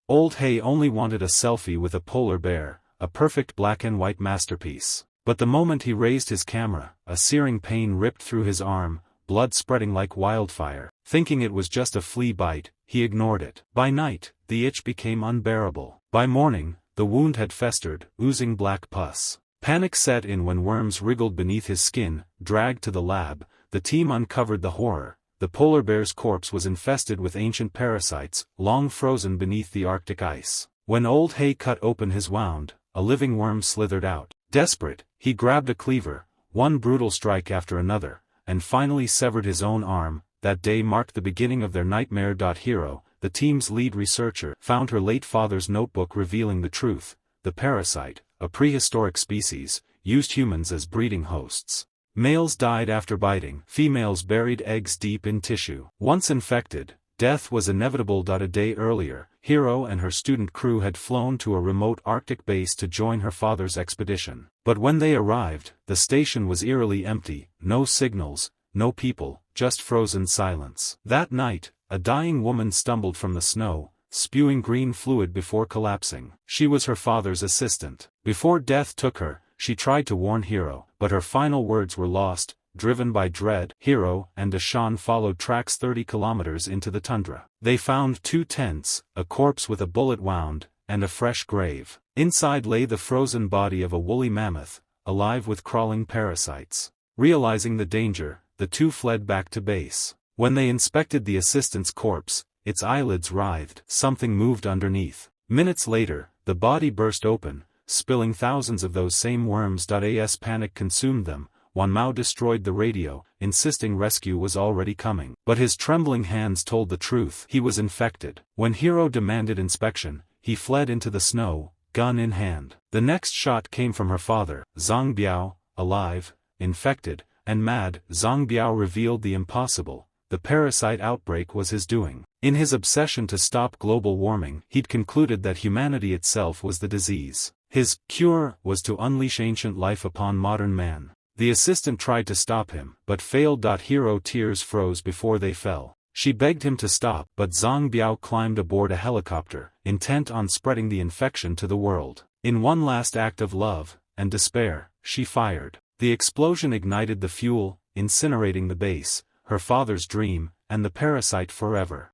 Old Hay only wanted a selfie with a polar bear, a perfect black and white masterpiece. But the moment he raised his camera, a searing pain ripped through his arm, blood spreading like wildfire. Thinking it was just a flea bite, he ignored it. By night, the itch became unbearable. By morning, the wound had festered, oozing black pus. Panic set in when worms wriggled beneath his skin. Dragged to the lab, the team uncovered the horror. The polar bear's corpse was infested with ancient parasites, long frozen beneath the Arctic ice. When Old Hay cut open his wound, a living worm slithered out. Desperate, he grabbed a cleaver, one brutal strike after another, and finally severed his own arm. That day marked the beginning of their nightmare. Hiro, the team's lead researcher, found her late father's notebook revealing the truth. The parasite, a prehistoric species, used humans as breeding hosts. Males died after biting, females buried eggs deep in tissue. Once infected, death was inevitable. A day earlier, Hiro and her student crew had flown to a remote Arctic base to join her father's expedition. But when they arrived, the station was eerily empty, no signals, no people, just frozen silence. That night, a dying woman stumbled from the snow, spewing green fluid before collapsing. She was her father's assistant. Before death took her, she tried to warn Hiro, but her final words were lost. Driven by dread, Hiro and Deshawn followed tracks 30 kilometers into the tundra. They found 2 tents, a corpse with a bullet wound, and a fresh grave. Inside lay the frozen body of a woolly mammoth, alive with crawling parasites. Realizing the danger, the two fled back to base. When they inspected the assistant's corpse, its eyelids writhed. Something moved underneath. Minutes later, the body burst open, spilling thousands of those same worms. As panic consumed them, Wanmao destroyed the radio, insisting rescue was already coming. But his trembling hands told the truth. He was infected. When Hiro demanded inspection, he fled into the snow, gun in hand. The next shot came from her father, Zhang Biao, alive, infected, and mad. Zhang Biao revealed the impossible. The parasite outbreak was his doing. In his obsession to stop global warming, he'd concluded that humanity itself was the disease. His cure was to unleash ancient life upon modern man. The assistant tried to stop him, but failed. Hiro tears froze before they fell. She begged him to stop, but Zhang Biao climbed aboard a helicopter, intent on spreading the infection to the world. In one last act of love and despair, she fired. The explosion ignited the fuel, incinerating the base, her father's dream, and the parasite forever.